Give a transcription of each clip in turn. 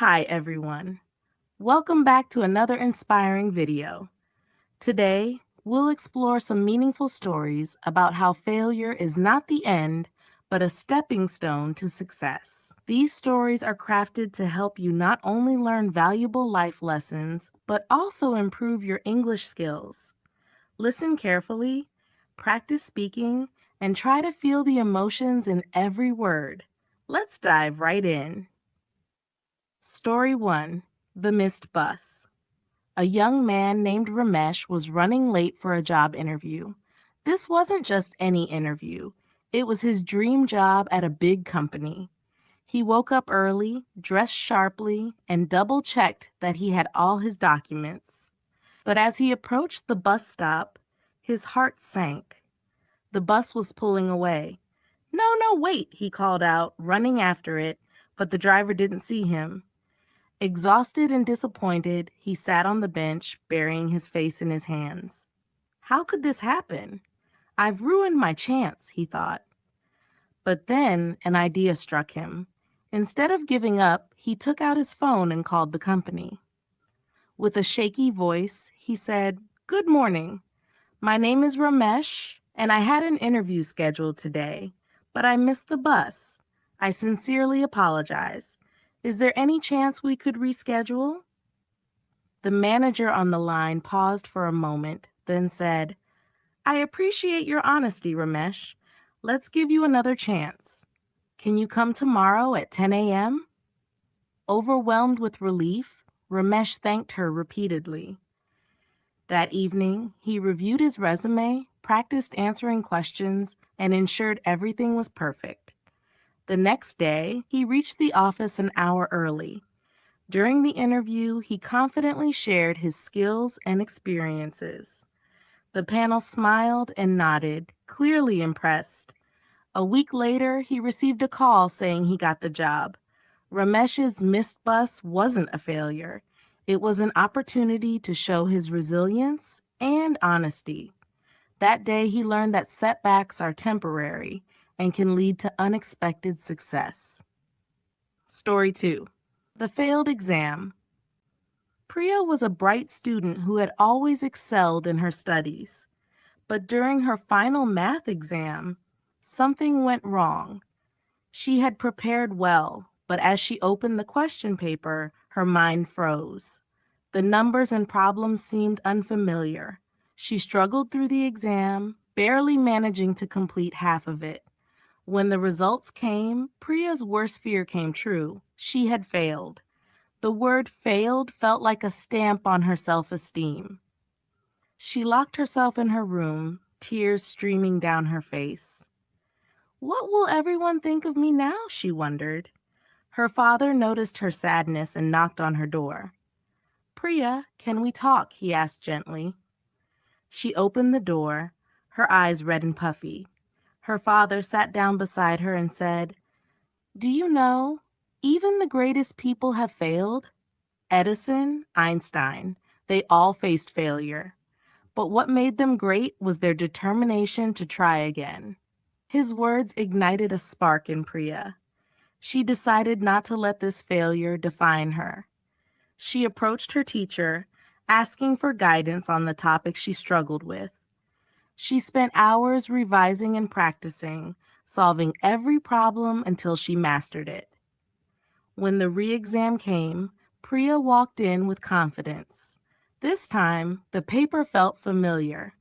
Hi everyone. Welcome back to another inspiring video. Today, we'll explore some meaningful stories about how failure is not the end, but a stepping stone to success. These stories are crafted to help you not only learn valuable life lessons, but also improve your English skills. Listen carefully, practice speaking, and try to feel the emotions in every word. Let's dive right in. Story 1. The Missed Bus. A young man named Ramesh was running late for a job interview. This wasn't just any interview. It was his dream job at a big company. He woke up early, dressed sharply, and double-checked that he had all his documents. But as he approached the bus stop, his heart sank. The bus was pulling away. "No, no, wait," he called out, running after it, but the driver didn't see him. Exhausted and disappointed, he sat on the bench, burying his face in his hands. How could this happen? I've ruined my chance, he thought. But then an idea struck him. Instead of giving up, he took out his phone and called the company. With a shaky voice, he said, "Good morning. My name is Ramesh, and I had an interview scheduled today, but I missed the bus. I sincerely apologize. Is there any chance we could reschedule?" The manager on the line paused for a moment, then said, "I appreciate your honesty, Ramesh. Let's give you another chance. Can you come tomorrow at 10 a.m.?" Overwhelmed with relief, Ramesh thanked her repeatedly. That evening, he reviewed his resume, practiced answering questions, and ensured everything was perfect. The next day, he reached the office an hour early. During the interview, he confidently shared his skills and experiences. The panel smiled and nodded, clearly impressed. A week later, he received a call saying he got the job. Ramesh's missed bus wasn't a failure. It was an opportunity to show his resilience and honesty. That day, he learned that setbacks are temporary and can lead to unexpected success. Story 2. The Failed Exam. Priya was a bright student who had always excelled in her studies. But during her final math exam, something went wrong. She had prepared well, but as she opened the question paper, her mind froze. The numbers and problems seemed unfamiliar. She struggled through the exam, barely managing to complete half of it. When the results came, Priya's worst fear came true. She had failed. The word failed felt like a stamp on her self-esteem. She locked herself in her room, tears streaming down her face. What will everyone think of me now? She wondered. Her father noticed her sadness and knocked on her door. "Priya, can we talk?" he asked gently. She opened the door, her eyes red and puffy. Her father sat down beside her and said, "Do you know, even the greatest people have failed? Edison, Einstein, they all faced failure. But what made them great was their determination to try again." His words ignited a spark in Priya. She decided not to let this failure define her. She approached her teacher, asking for guidance on the topic she struggled with. She spent hours revising and practicing, solving every problem until she mastered it. When the re-exam came, Priya walked in with confidence. This time, the paper felt familiar.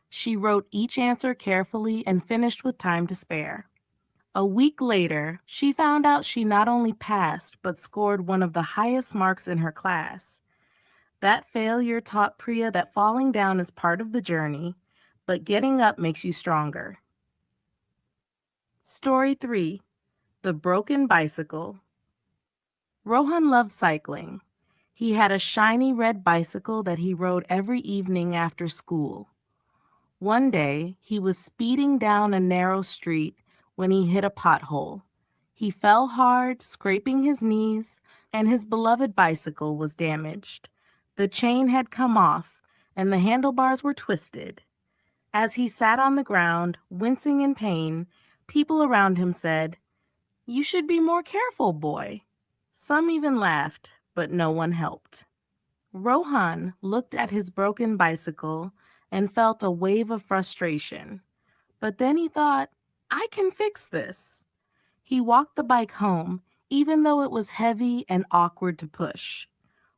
She wrote each answer carefully and finished with time to spare. A week later, she found out she not only passed, but scored one of the highest marks in her class. That failure taught Priya that falling down is part of the journey, but getting up makes you stronger. Story 3. The Broken Bicycle. Rohan loved cycling. He had a shiny red bicycle that he rode every evening after school. One day, he was speeding down a narrow street when he hit a pothole. He fell hard, scraping his knees, and his beloved bicycle was damaged. The chain had come off, and the handlebars were twisted. As he sat on the ground, wincing in pain, people around him said, "You should be more careful, boy." Some even laughed, but no one helped. Rohan looked at his broken bicycle and felt a wave of frustration. But then he thought, I can fix this. He walked the bike home, even though it was heavy and awkward to push.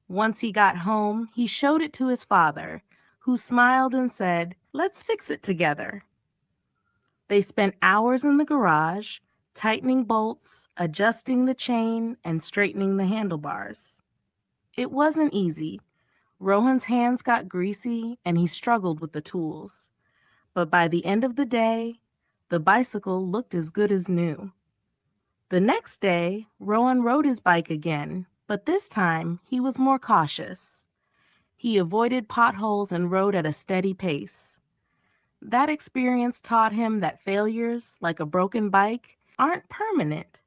Once he got home, he showed it to his father, who smiled and said, Let's fix it together. They spent hours in the garage, tightening bolts, adjusting the chain, and straightening the handlebars. It wasn't easy. Rohan's hands got greasy and he struggled with the tools. But by the end of the day, the bicycle looked as good as new. The next day, Rohan rode his bike again, but this time he was more cautious. He avoided potholes and rode at a steady pace. That experience taught him that failures, like a broken bike, aren't permanent.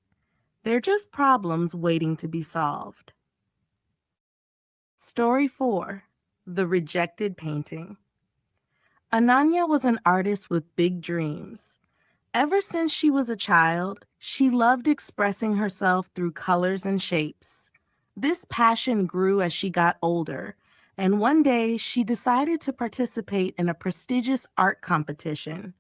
They're just problems waiting to be solved. Story 4. The Rejected Painting. Ananya was an artist with big dreams. Ever since she was a child, she loved expressing herself through colors and shapes. This passion grew as she got older, and one day she decided to participate in a prestigious art competition.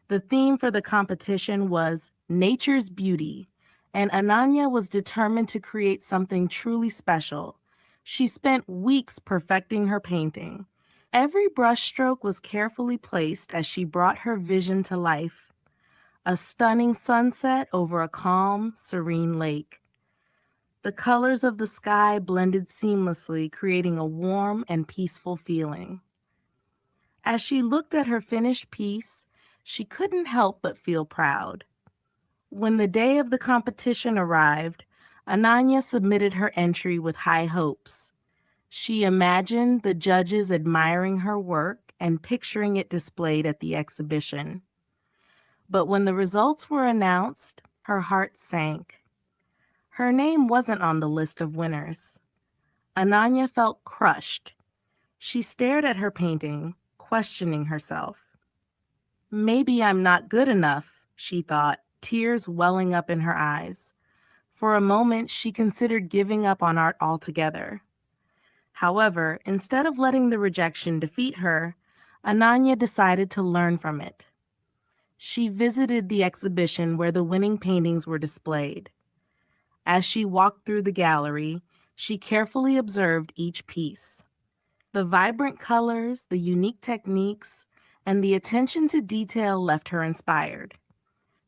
The theme for the competition was Nature's Beauty, and Ananya was determined to create something truly special. She spent weeks perfecting her painting. Every brushstroke was carefully placed as she brought her vision to life. A stunning sunset over a calm, serene lake. The colors of the sky blended seamlessly, creating a warm and peaceful feeling. As she looked at her finished piece, she couldn't help but feel proud. When the day of the competition arrived, Ananya submitted her entry with high hopes. She imagined the judges admiring her work and picturing it displayed at the exhibition. But when the results were announced, her heart sank. Her name wasn't on the list of winners. Ananya felt crushed. She stared at her painting, questioning herself. Maybe I'm not good enough, she thought, tears welling up in her eyes. For a moment, she considered giving up on art altogether. However, instead of letting the rejection defeat her, Ananya decided to learn from it. She visited the exhibition where the winning paintings were displayed. As she walked through the gallery, she carefully observed each piece. The vibrant colors, the unique techniques, and the attention to detail left her inspired.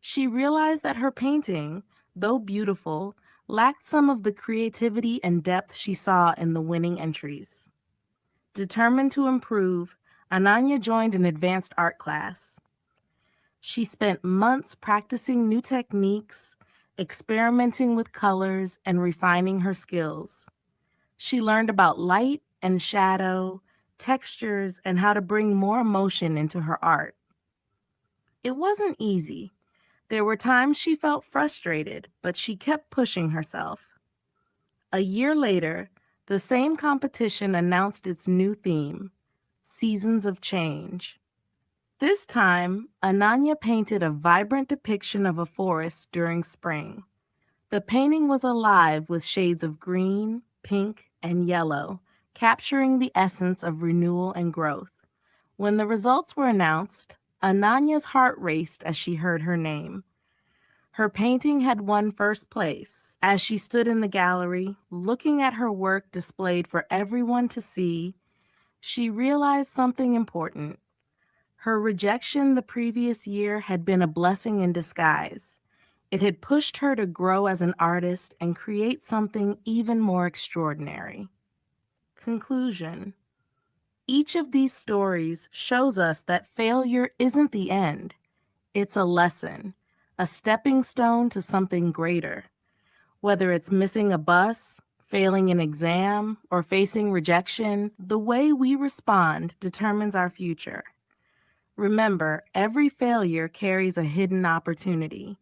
She realized that her painting, though beautiful, lacked some of the creativity and depth she saw in the winning entries. Determined to improve, Ananya joined an advanced art class. She spent months practicing new techniques, experimenting with colors, and refining her skills. She learned about light and shadow, textures, and how to bring more emotion into her art. It wasn't easy. There were times she felt frustrated, but she kept pushing herself. A year later, the same competition announced its new theme, Seasons of Change. This time, Ananya painted a vibrant depiction of a forest during spring. The painting was alive with shades of green, pink, and yellow, capturing the essence of renewal and growth. When the results were announced, Ananya's heart raced as she heard her name. Her painting had won first place. As she stood in the gallery, looking at her work displayed for everyone to see, she realized something important. Her rejection the previous year had been a blessing in disguise. It had pushed her to grow as an artist and create something even more extraordinary. Conclusion. Each of these stories shows us that failure isn't the end. It's a lesson, a stepping stone to something greater. Whether it's missing a bus, failing an exam, or facing rejection, the way we respond determines our future. Remember, every failure carries a hidden opportunity.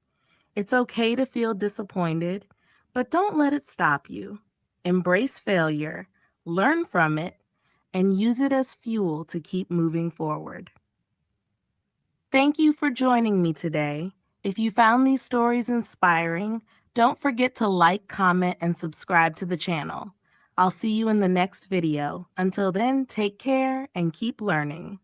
It's okay to feel disappointed, but don't let it stop you. Embrace failure, learn from it, and use it as fuel to keep moving forward. Thank you for joining me today. If you found these stories inspiring, Don't forget to like, comment, and subscribe to the channel. I'll see you in the next video. Until then, take care and keep learning.